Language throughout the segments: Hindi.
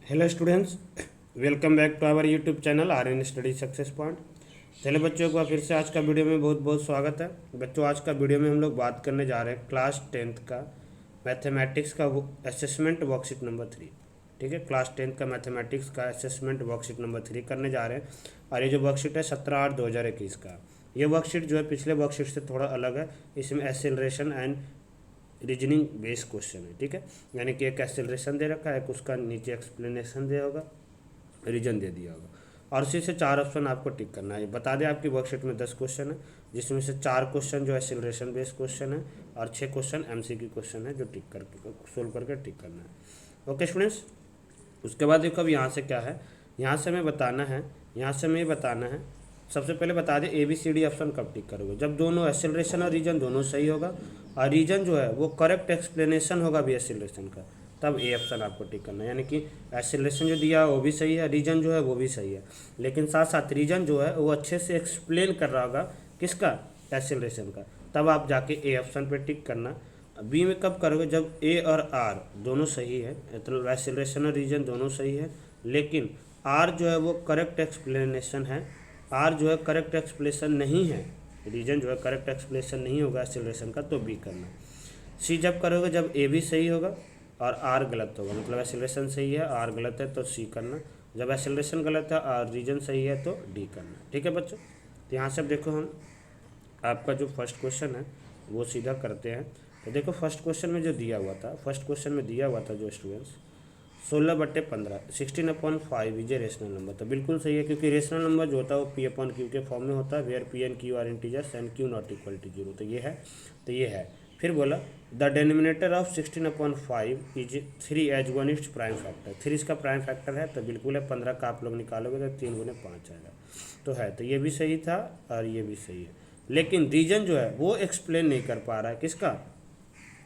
Hello students, welcome back to our YouTube channel R N study success point. चलिए बच्चों, एक बार फिर से आज का वीडियो में बहुत बहुत स्वागत है। बच्चों, आज का वीडियो में हम लोग बात करने जा रहे हैं क्लास 10th का मैथमेटिक्स का असेसमेंट वर्कशीट नंबर 3। ठीक है, क्लास 10th का मैथमेटिक्स का असेसमेंट वर्कशीट नंबर 3 करने जा रहे हैं। और ये जो वर्कशीट है 17/8/2021 का। ये वर्कशीट जो है पिछले वर्कशीट से थोड़ा अलग है। इसमें acceleration and reasoning based question है। ठीक है, यानी कि एक एक्सेलरेशन दे रखा है, एक उसका नीचे एक्सप्लेनेशन दिया होगा, रीजन दे दिया होगा, और उसी से 4 ऑप्शन आपको टिक करना है। बता दें आपकी वर्कशीट में 10 क्वेश्चन है, जिसमें से 4 क्वेश्चन जो एक्सेलरेशन बेस्ड क्वेश्चन है और 6 क्वेश्चन एमसीक्यू क्वेश्चन है जो टिक करके सोल्व करके टिक करना है। ओके स्टूडेंट्स, उसके बाद देखो अब यहाँ से क्या है, यहाँ से हमें बताना है, यहाँ से हमें बताना है। सबसे पहले बता दें ABCD ऑप्शन कब टिक करोगे, जब दोनों एक्सेलरेशन और रीजन दोनों सही होगा और रीजन जो है वो करेक्ट एक्सप्लेनेशन होगा भी एक्सेलरेशन का, तब ए ऑप्शन आपको टिक करना है। यानी कि एक्सेलरेशन जो दिया है वो भी सही है, रीजन जो है वो भी सही है, लेकिन साथ साथ रीजन जो है वो अच्छे से एक्सप्लेन कर रहा होगा किसका, एक्सेलरेशन का, तब आप जाके ए ऑप्शन पे टिक करना। बी में कब करोगे, जब ए और आर दोनों सही है, मतलब एक्सेलरेशन और रीजन दोनों सही है, लेकिन आर जो है वो करेक्ट एक्सप्लेनेशन है, आर जो है करेक्ट एक्सप्लेनेशन नहीं है, रीजन जो है करेक्ट एक्सप्लेनेशन नहीं होगा एक्सेलरेशन का, तो बी करना। सी जब करोगे जब ए भी सही होगा और आर गलत होगा, मतलब एक्सेलरेशन सही है आर गलत है तो सी करना, जब एक्सेलरेशन गलत है और रीजन सही है तो डी करना। ठीक है बच्चों, तो यहाँ से अब देखो हम आपका जो फर्स्ट क्वेश्चन है वो सीधा करते हैं। तो देखो फर्स्ट क्वेश्चन में जो दिया हुआ था, फर्स्ट क्वेश्चन में दिया हुआ था जो students 16/15 16/5 is a rational number. तो बिल्कुल सही है, क्योंकि रेशनल नंबर जो होता है वो P/Q के फॉर्म में होता है, where P and Q are integers and Q not equal to 0। तो ये है, तो ये है। फिर बोला the denominator of 16/5 is 3 as 1 it's prime factor. 3 इसका प्राइम फैक्टर है, तो बिल्कुल है। 15 का आप लोग निकालोगे तो 3 गुने 5 आएगा, तो है। तो ये भी सही था और ये भी सही है, लेकिन रीजन जो है वो एक्सप्लेन नहीं कर पा रहा है किसका,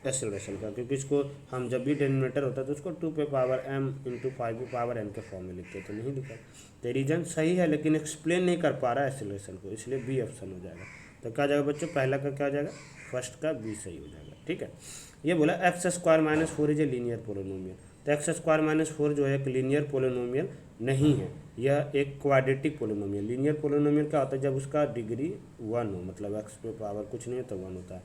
एक्सेलरेशन का, क्योंकि इसको हम जब भी डेनोमिनेटर होता है तो उसको 2m × 5n के फॉर्म में लिखते हैं, तो नहीं लिखा। तो रीजन सही है लेकिन एक्सप्लेन नहीं कर पा रहा है एक्सेलरेशन को, इसलिए बी ऑप्शन हो जाएगा। तो क्या जाएगा बच्चों, पहला का क्या हो जाएगा, फर्स्ट का बी सही हो जाएगा। ठीक है, ये बोला x² - 4 is a linear polynomial. तो x² - 4 जो है एक लीनियर पोलिनोमियल नहीं है, यह एक क्वाड्रेटिक पोलिनोमियल। लीनियर पोलिनोमियल क्या होता है, जब उसका डिग्री 1 हो, मतलब x पे पावर कुछ नहीं है तो 1 होता है,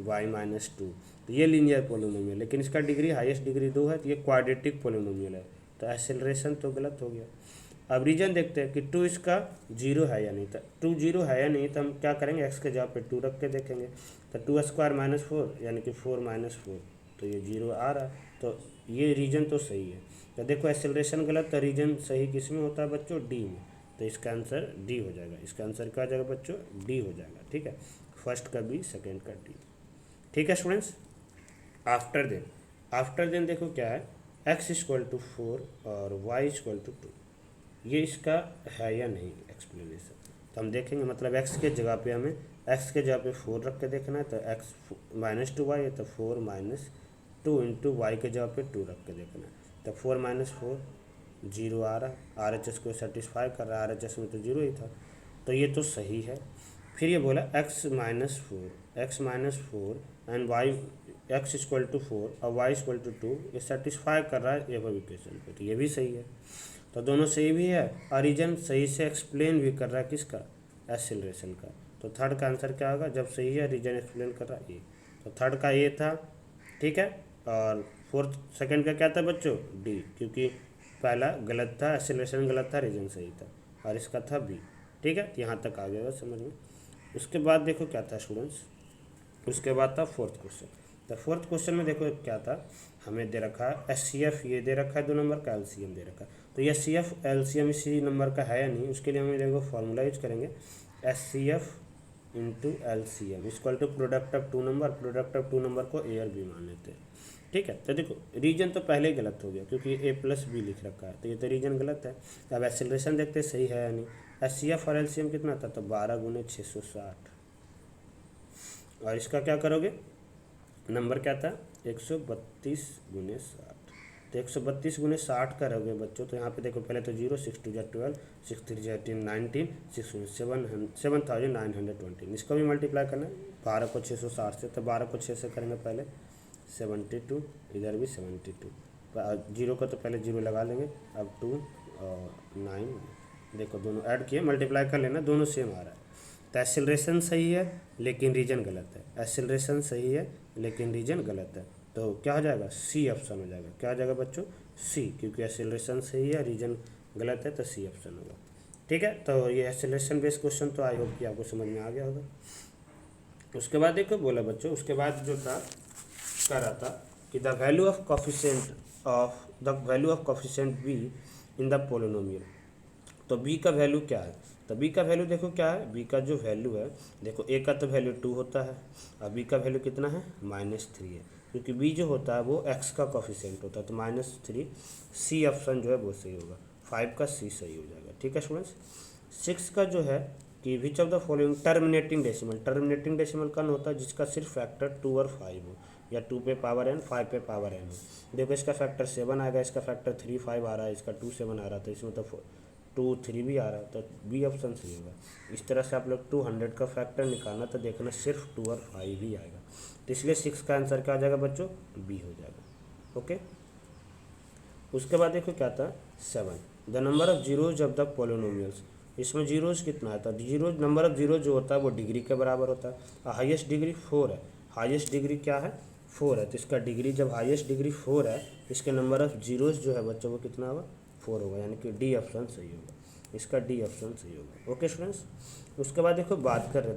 y - 2, तो ये लीनियर पोलिनोमियल। लेकिन इसका डिग्री हाईएस्ट डिग्री 2 है, तो ये क्वाड्रेटिक पोलिनोमियल है। तो एक्सेलरेशन तो गलत हो गया। अब रीजन देखते हैं कि 2 इसका 0 है या नहीं। तो 2 0 है या नहीं, तो हम क्या करेंगे, x के जगह पे 2 रख के देखेंगे। तो 2² - 4 यानी कि 4 - 4, तो ये 0 आ रहा है, तो ये रीजन तो सही है। तो देखो एक्सेलरेशन गलत, तो रीजन सही किस में होता है बच्चों, डी में। तो इसका आंसर डी हो जाएगा, इसका आंसर क्या हो जाएगा बच्चों, डी हो जाएगा। ठीक है, फर्स्ट का बी, सेकेंड का डी। ठीक है स्टूडेंट्स, आफ्टर देन देखो क्या है, x = 4 और y = 2, ये इसका है या नहीं एक्सप्लेनेशन। तो हम देखेंगे, मतलब x के जगह पे हमें, x के जगह पे 4 रख के देखना है, तो x - 2y है, तो 4 - 2 × y के जगह पे 2 रख के देखना है। तो 4 - 4 0 आ रहा है, RHS को सेटिस्फाई कर रहा है, RHS में तो 0 ही था, तो ये तो सही है। फिर ये बोला x - 4 एंड y x = 4 और y = 2, ये सेटिस्फाई कर रहा है एबव इक्वेशन को, तो ये भी सही है। तो दोनों सही भी है और रीजन सही से एक्सप्लेन भी कर रहा है किसका, एक्सेलरेशन का। तो थर्ड का आंसर क्या होगा, जब सही है रीजन एक्सप्लेन कर रहा है ए, तो थर्ड का ए था। ठीक है, और सेकंड का क्या था बच्चों, डी, क्योंकि पहला गलत था, एक्सेलरेशन गलत था, रीजन सही था, और इसका था बी। ठीक है, तो यहाँ तक आ गया समझ में। उसके बाद देखो क्या था स्टूडेंट्स, उसके बाद था फोर्थ क्वेश्चन। तो फोर्थ क्वेश्चन में देखो क्या था, हमें दे रखा है HCF, ये दे रखा है 2 नंबर का, LCM दे रखा है। तो ये HCF LCM इसी नंबर का है या नहीं, उसके लिए हम देखो फॉर्मूला यूज करेंगे, HCF × LCM = product of 2 number. Product of 2 number को A और B मान लेते हैं। ठीक है, तो देखो रीजन तो पहले ही गलत हो गया, क्योंकि A+B लिख रखा है, तो ये तो रीजन गलत है। अब एक्सेलरेशन देखते हैं सही है या नहीं। HCF और LCM कितना था, तो 12 × 660, और इसका क्या करोगे, नंबर क्या था, 132 × 60। तो 132 × 60 करोगे बच्चों, तो यहाँ पे देखो पहले तो 0, 6 2 = 12, 6 3 = 18, 19, 6 7,920। इसको भी मल्टीप्लाई करना है 12 को 660 से, तो 12 को 6 से करेंगे पहले 72, इधर भी 72, जीरो का तो पहले जीरो लगा लेंगे। अब 2 और 9, देखो दोनों ऐड किए, मल्टीप्लाई कर लेना, दोनों सेम आ रहा है। तो एक्सेलरेशन सही है लेकिन रीजन गलत है, एक्सेलरेशन सही है लेकिन रीजन गलत है। तो क्या हो जाएगा, सी ऑप्शन हो जाएगा। क्या हो जाएगा बच्चों, सी, क्योंकि एक्सेलरेशन सही है, रीजन गलत है, तो सी ऑप्शन होगा। ठीक है, तो ये एक्सेलरेशन बेस्ड क्वेश्चन तो आई होप कि आपको समझ में आ गया होगा। उसके बाद देखो बोला बच्चों, उसके बाद जो था कह रहा था कि the value of coefficient be in the polynomial. तो बी का वैल्यू क्या है, तो बी का वैल्यू देखो क्या है, बी का जो वैल्यू है, देखो ए का तो वैल्यू 2 होता है, और बी का वैल्यू कितना है, -3 है, क्योंकि बी जो होता है वो एक्स का कोफिशिएंट होता है, तो -3, सी ऑप्शन जो है वो सही होगा, 5 का सी सही हो जाएगा। ठीक है स्टूडेंट्स। 6 का जो है कि which of the following terminating decimal कौन होता है, जिसका सिर्फ फैक्टर 2 और 5 हो, या 2 पे पावर n, 5 पे पावर n हो। देखो इसका फैक्टर 7 आएगा, इसका फैक्टर 3 5 आ रहा है, इसका 2 7 आ रहा था, इसमें तो 2 3 भी आ रहा है, तो बी ऑप्शन सही होगा। इस तरह से आप लोग 200 का फैक्टर निकालना, तो देखना सिर्फ 2 और 5 ही आएगा, तो इसलिए 6 का आंसर क्या आ जाएगा बच्चों, बी हो जाएगा। ओके, उसके बाद देखो क्या था 7, the number of zeros of the polynomials. इसमें जीरोज कितना आता है, जीरोज नंबर ऑफ जीरो जो होता है वो डिग्री के बराबर होता है, हाईएस्ट डिग्री 4 है, हाईएस्ट डिग्री क्या है 4 है, तो इसका डिग्री जब हाईएस्ट डिग्री 4 है, इसके नंबर ऑफ जीरोज जो है बच्चों वो कितना होगा, 4 होगा, यानी कि डी ऑप्शन सही होगा, इसका डी ऑप्शन सही होगा। Okay students. उसके बाद देखो बात कर रहे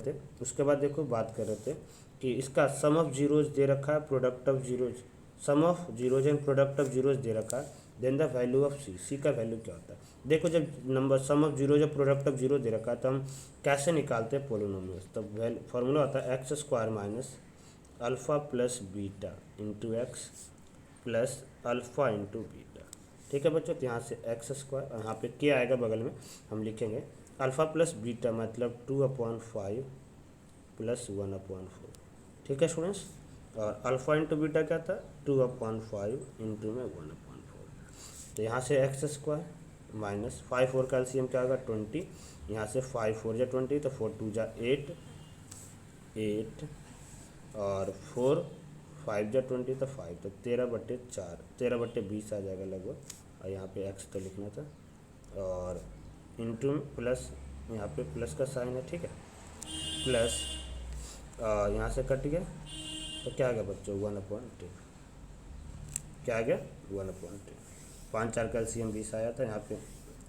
थे कि इसका सम ऑफ जीरोज दे रखा है, product of zeros, sum of zeros and product of zeros दे रखा है, then the value of C, C का वैल्यू क्या होता है। देखो जब नंबर सम ऑफ जीरो जब प्रोडक्ट ऑफ जीरो दे रखा है, तो हम कैसे निकालते हैं पोलिनोमियल्स, तो फॉर्मूला होता है x square minus alpha plus beta into x plus alpha into beta. ठीक है बच्चों, तो यहाँ से एक्स स्क्वायर, यहाँ पे क्या आएगा बगल में, हम लिखेंगे अल्फ़ा प्लस बीटा मतलब 2/5 प्लस 1/4। ठीक है स्टूडेंट्स, और अल्फ़ा इंटू बीटा क्या था, 2/5 इंटू में 1/4। तो यहाँ से एक्स स्क्वायर माइनस 5 4 का एलसीएम क्या होगा 20, यहाँ से 5 4 जा 20, तो 4 2 जा 8 8, और 4 5 जा 20, तो 5, तो 13/4, 13/20 आ जाएगा लगभग, और यहाँ पे एक्स तो लिखना था, और इंटू प्लस, यहाँ पे प्लस का साइन है, ठीक है, प्लस यहाँ से कट गया, तो क्या आ गया बच्चों 1/10, क्या आ गया 1/10, 5 4 का एलसीएम 20 आया था, यहाँ पे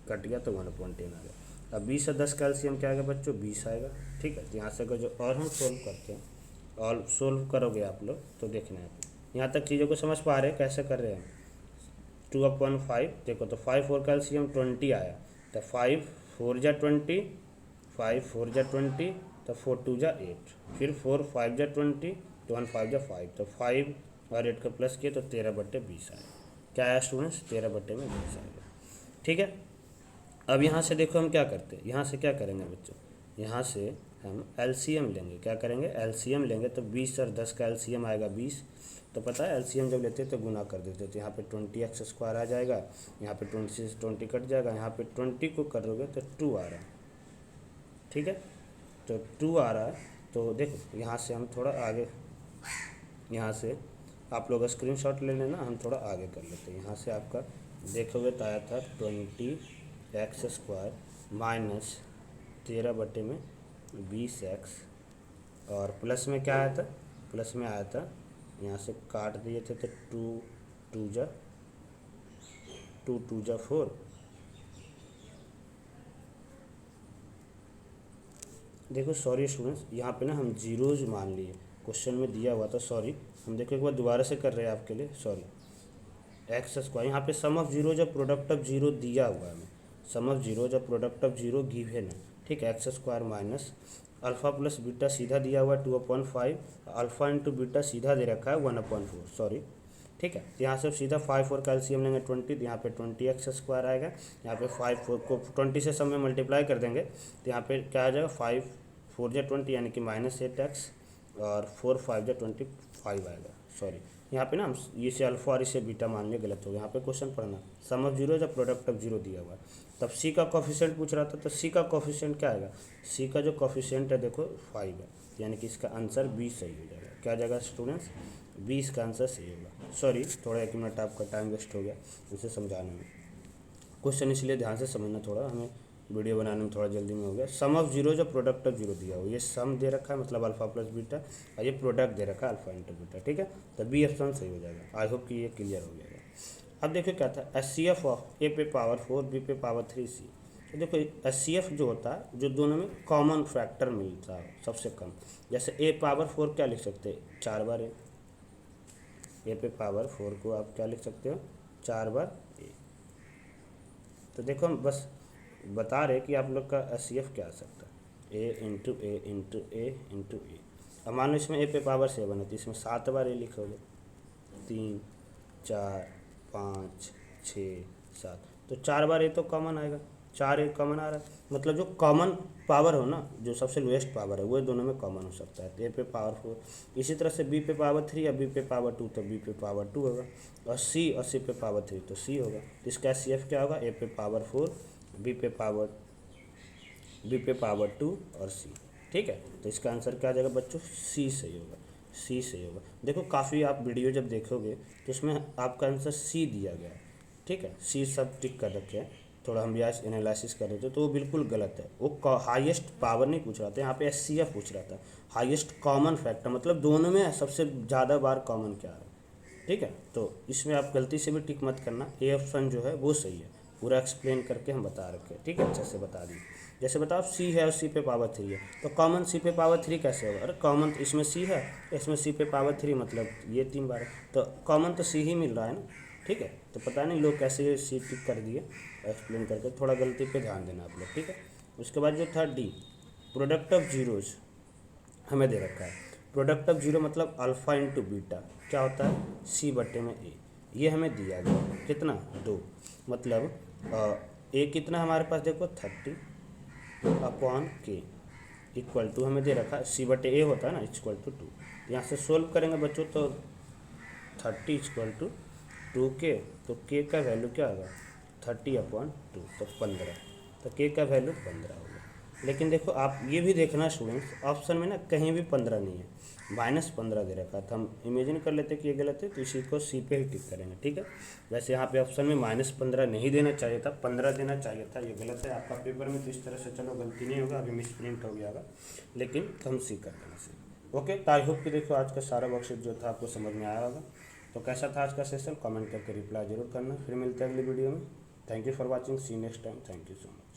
कट गया तो 1/10 आ गया। अब 20 और 10 का एलसीएम क्या आएगा बच्चों 20 आएगा। ठीक है, तो यहाँ से अगर जो और हम सोल्व करते हैं, और सोल्व करोगे आप लोग तो देखना है, यहाँ तक चीज़ों को समझ पा रहे हैं कैसे कर रहे हैं। 2/5 देखो, तो 5 4 का एलसीएम 20 आया, तो 5 4 जा 20, 5 4 जा 20, तो 4 2 जा 8, फिर 4 5 जा 20, तो 1 5 जा 5, तो 5 और 8 का प्लस किए तो 13/20 आया। क्या आया स्टूडेंट्स 13/20 आएगा। ठीक है, अब यहाँ से देखो हम क्या करते हैं, यहाँ से क्या करेंगे बच्चों, यहाँ से हम एलसीएम लेंगे, क्या करेंगे एलसीएम लेंगे, तो 20 और 10 का एलसीएम आएगा 20, तो पता है एलसीएम जब लेते हैं तो गुना कर देते हैं, तो यहाँ पे 20x स्क्वायर आ जाएगा, यहाँ पे 20 से 20 कट जाएगा, यहाँ पे 20 को करोगे तो 2 आ रहा है। ठीक है, तो 2 आ रहा है, तो देखो यहाँ से हम थोड़ा आगे, यहाँ से आप लोग स्क्रीनशॉट ले लेना, हम थोड़ा आगे कर लेते हैं। यहाँ से आपका देखोगे तो आया था 20x स्क्वायर माइनस 13/20x, और प्लस में क्या आया था, प्लस में आया था, यहाँ से काट दिए थे तो 2 2 जा 4, देखो सॉरी स्टूडेंट्स, यहाँ पे ना हम जीरोज मान लिए, क्वेश्चन में दिया हुआ था, सॉरी, हम देखो एक बार दोबारा से कर रहे हैं आपके लिए, सॉरी, एक्स स्क्वायर, यहाँ पे सम ऑफ जीरो जब प्रोडक्ट ऑफ जीरो दिया हुआ है, सम ऑफ जीरो जब प्रोडक्ट ऑफ जीरो गिवन है, ठीक है, x square minus alpha plus beta सीधा दिया हुआ है 2/5, अल्फ़ा इंटू बीटा सीधा दे रखा है 1/4, सॉरी। ठीक है, तो यहाँ से सीधा 5 4 का एलसीएम लेंगे 20, तो यहाँ पे 20x स्क्वायर आएगा, यहाँ पे 5 4 को 20 से सब में मल्टीप्लाई कर देंगे, तो यहाँ पे क्या आ जाएगा 5 4 जा 20 यानी कि -8x, और 4 5 जा 25 आएगा, सॉरी, यहाँ पे ना हम ये से अल्फा और इसे बीटा मान लिए, गलत हो गया, यहाँ पे क्वेश्चन पढ़ना, सम ऑफ जीरो जब प्रोडक्ट ऑफ जीरो दिया हुआ है, तब सी का कोफिशिएंट पूछ रहा था, तो सी का कोफिशिएंट क्या आएगा, सी का जो कोफिशिएंट है देखो 5 है, यानी कि इसका आंसर 20 सही हो जाएगा। क्या जाएगा स्टूडेंट्स 20 का आंसर सही होगा। सॉरी, थोड़ा 1 मिनट आपका टाइम वेस्ट हो गया इसे समझाने में। क्वेश्चन इसलिए ध्यान से समझना, थोड़ा हमें वीडियो बनाने में थोड़ा जल्दी में हो गया। सम ऑफ जीरो जो प्रोडक्ट ऑफ जीरो दिया हो, ये सम दे रखा है मतलब अल्फा प्लस बीटा, और ये प्रोडक्ट दे रखा है अल्फा इंटू बीटा, ठीक है। तो बी ऑप्शन सही हो जाएगा। आई होप कि ये क्लियर हो जाएगा। अब देखो क्या था, एच सी एफ ऑफ ए पे पावर 4 बी पे पावर 3 सी। तो देखो एच सी एफ जो होता है, जो दोनों में कॉमन फैक्टर मिलता है सबसे कम, जैसे ए पावर 4 क्या लिख सकते हैं, 4 बार ए पे पावर 4 को आप क्या लिख सकते हो, 4 बार ए। तो देखो हम बस बता रहे कि आप लोग का एच सी एफ क्या आ सकता है, ए इंटू ए इंटू ए इंटू ए। अब मान लो इसमें ए पे पावर 7 है तो इसमें 7 बार ए लिखोगे, 3 4 5 6 7, तो 4 बार ए तो कॉमन आएगा, 4 ए कॉमन आ रहा है, मतलब जो कॉमन पावर हो ना, जो सबसे लोएस्ट पावर है वो दोनों में कॉमन हो सकता है। तो ए पे पावर 4, इसी तरह से बी पे पावर 3 या बी पे पावर 2 तो बी पे पावर 2 होगा, और सी पे पावर 3 तो सी होगा। तो इसका सी एफ क्या होगा, ए पे पावर 4 बी पे पावर 2 और सी, ठीक है। तो इसका आंसर क्या आ जाएगा बच्चों, सी सही होगा, सी सही होगा। देखो काफ़ी आप वीडियो जब देखोगे तो उसमें आपका आंसर सी दिया गया है, ठीक है, सी सब टिक कर रखे हैं। थोड़ा हम यहाँ एनालिसिस कर रहे थे तो वो बिल्कुल गलत है, वो हाईएस्ट पावर नहीं पूछ रहा था, यहाँ पे एस सी एफ पूछ रहा था, हाईएस्ट कॉमन फैक्टर, मतलब दोनों में सबसे ज़्यादा बार कॉमन क्या है, ठीक है। तो इसमें आप गलती से भी टिक मत करना, ए ऑप्शन जो है वो सही है, पूरा एक्सप्लेन करके हम बता रखे हैं, ठीक है, अच्छे से बता दिए। जैसे बताओ सी है और सी पे पावर 3 है, तो कॉमन सी पे पावर 3 कैसे होगा, अरे कॉमन तो इसमें सी है, इसमें सी पे पावर 3 मतलब ये 3 बार है, तो कॉमन तो सी ही मिल रहा है ना, ठीक है। तो पता नहीं लोग कैसे ये सी टिक कर दिए, एक्सप्लेन करके, थोड़ा गलती पे ध्यान देना आप लोग, ठीक है। उसके बाद जो था डी, प्रोडक्ट ऑफ जीरोज हमें दे रखा है, प्रोडक्ट ऑफ जीरो मतलब अल्फ़ा इंटू बीटा क्या होता है, सी बट्टे में ए, ये हमें दिया गया कितना 2, मतलब ए कितना हमारे पास देखो 30 अपॉन के इक्वल टू हमें दे रखा है, सी बटे ए होता है ना इक्वल टू 2। यहाँ से सोल्व करेंगे बच्चों तो 30 इक्वल टू 2k, तो के का वैल्यू क्या होगा 30/2 तो 15, तो के का वैल्यू 15 होगा। लेकिन देखो आप ये भी देखना स्टूडेंट्स, ऑप्शन में ना कहीं भी 15 नहीं है, -15 दे रखा था। हम इमेजिन कर लेते कि ये गलत है तो इसी को सी पे ही टिक करेंगे, ठीक है। वैसे यहाँ पे ऑप्शन में -15 नहीं देना चाहिए था, 15 देना चाहिए था, ये गलत है आपका पेपर में, तो इस तरह से चलो गलती नहीं होगा, अभी मिस प्रिंट हो गया होगा, लेकिन हम सी कर देना सी। ओके, तो आई होप कि देखो आज का सारा वर्कशीट जो था आपको समझ में आया होगा। तो कैसा था आज का सेशन, कमेंट करके रिप्लाई जरूर करना। फिर मिलते हैं अगली वीडियो में। Thank you for watching, see next time, thank you so much.